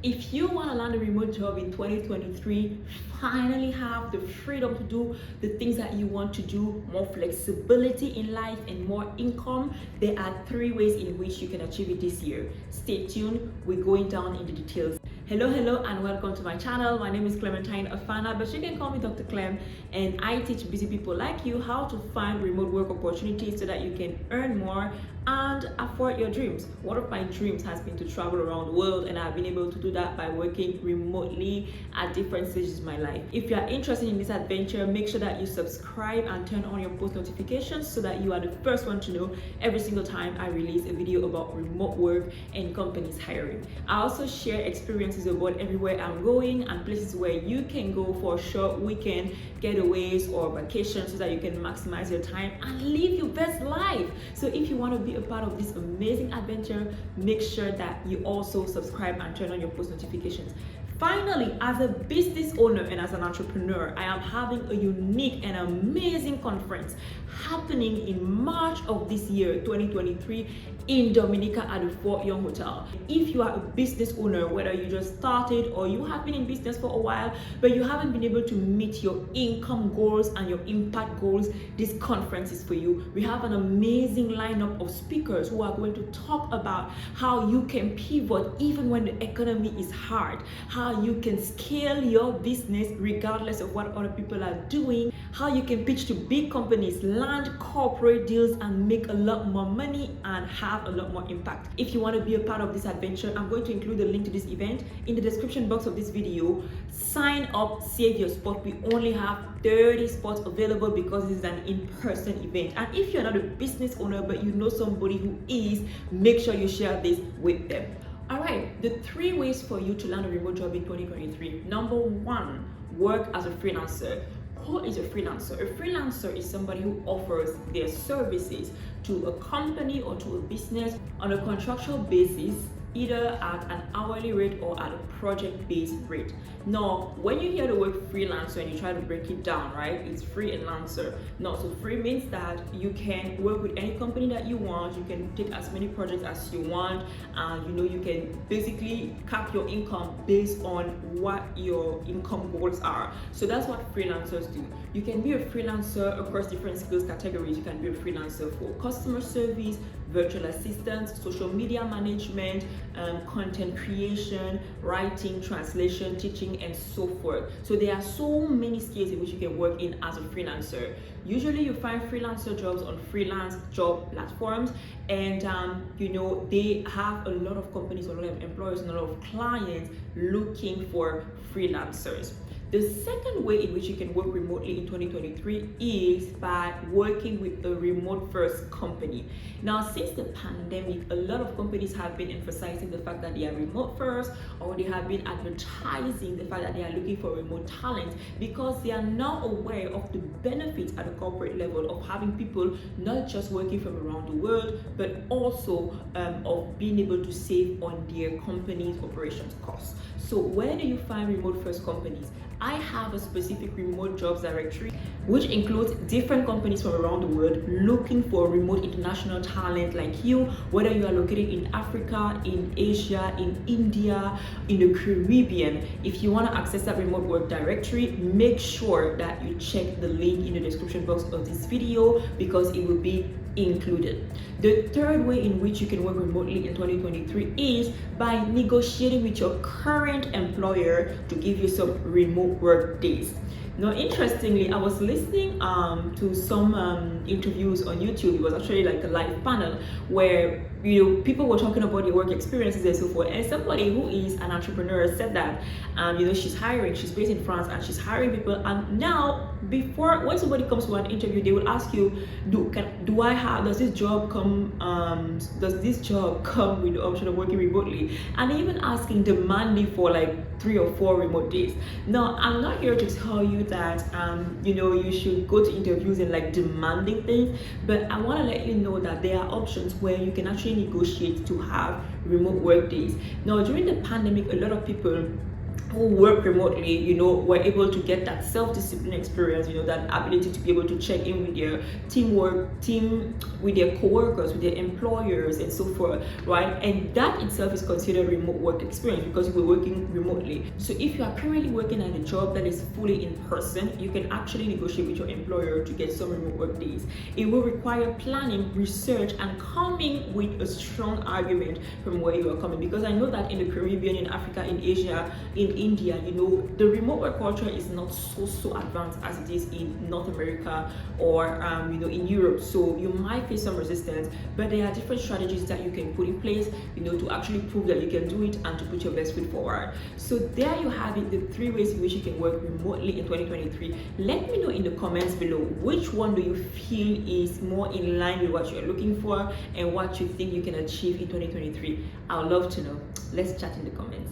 If you want to land a remote job in 2023, finally have the freedom to do the things that you want to do, more flexibility in life and more income, there are 3 ways in which you can achieve it this year. Stay tuned, we're going down in the details. Hello and welcome to my channel. My name is Clementine Afana, but you can call me Dr. Clem, and I teach busy people like you how to find remote work opportunities so that you can earn more and afford your dreams. One of my dreams has been to travel around the world, and I've been able to do that by working remotely at different stages of my life. If you are interested in this adventure, make sure that you subscribe and turn on your post notifications so that you are the first one to know every single time I release a video about remote work and companies hiring. I also share experiences about everywhere I'm going and places where you can go for a short weekend getaways or vacations so that you can maximize your time and live your best life. So if you want to be a part of this amazing adventure, make sure that you also subscribe and turn on your post notifications. Finally, as a business owner and as an entrepreneur, I am having a unique and amazing conference happening in March of this year, 2023, in Dominica at the Fort Young Hotel. If you are a business owner, whether you just started or you have been in business for a while, but you haven't been able to meet your income goals and your impact goals, this conference is for you. We have an amazing lineup of speakers who are going to talk about how you can pivot even when the economy is hard, how you can scale your business regardless of what other people are doing, how you can pitch to big companies, land corporate deals, and make a lot more money and have a lot more impact. If you want to be a part of this adventure, I'm going to include the link to this event in the description box of this video. Sign up, save your spot. We only have 30 spots available because this is an in-person event. And if you're not a business owner but you know somebody who is, make sure you share this with them. All right, the 3 ways for you to land a remote job in 2023. Number 1, work as a freelancer. Who is a freelancer? A freelancer is somebody who offers their services to a company or to a business on a contractual basis, either at an hourly rate or at a project-based rate. Now, when you hear the word freelancer and you try to break it down, right, it's free and lancer. Now, so free means that you can work with any company that you want, you can take as many projects as you want, and you can basically cap your income based on what your income goals are. So that's what freelancers do. You can be a freelancer across different skills categories. You can be a freelancer for customer service, virtual assistance, social media management, content creation, writing, translation, teaching, and so forth. So there are so many skills in which you can work in as a freelancer. Usually you find freelancer jobs on freelance job platforms, and they have a lot of companies, a lot of employers, and a lot of clients looking for freelancers. The second way in which you can work remotely in 2023 is by working with a remote first company. Now, since the pandemic, a lot of companies have been emphasizing the fact that they are remote first, or they have been advertising the fact that they are looking for remote talent, because they are now aware of the benefits at the corporate level of having people not just working from around the world, but also of being able to save on their company's operations costs. So where do you find remote first companies? I have a specific remote jobs directory which includes different companies from around the world looking for remote international talent like you, whether you are located in Africa, in Asia, in India, in the Caribbean. If you want to access that remote work directory, make sure that you check the link in the description box of this video because it will be included. The third way in which you can work remotely in 2023 is by negotiating with your current employer to give you some remote work days. Now, interestingly, I was listening to some interviews on YouTube. It was actually like a live panel where people were talking about their work experiences and so forth. And somebody who is an entrepreneur said that she's hiring. She's based in France and she's hiring people. And now, when somebody comes to an interview, they will ask you, does this job come with the option of working remotely? And even asking, demanding for like 3 or 4 remote days. Now, I'm not here to tell you that you should go to interviews and like demanding things, but I want to let you know that there are options where you can actually negotiate to have remote work days. Now, during the pandemic, a lot of people who work remotely, you know, were able to get that self-discipline experience, you know, that ability to be able to check in with their team, with their co-workers, with their employers, and so forth, right? And that itself is considered remote work experience because we're working remotely. So if you are currently working at a job that is fully in person, you can actually negotiate with your employer to get some remote work days. It will require planning, research, and coming with a strong argument from where you are coming, because I know that in the Caribbean, in Africa, in Asia, in India, you know, the remote work culture is not so advanced as it is in North America or you know, in Europe. So you might face some resistance, but there are different strategies that you can put in place, you know, to actually prove that you can do it and to put your best foot forward. So there you have it, the 3 ways in which you can work remotely in 2023. Let me know in the comments below, which one do you feel is more in line with what you're looking for and what you think you can achieve in 2023. I would love to know. Let's chat in the comments.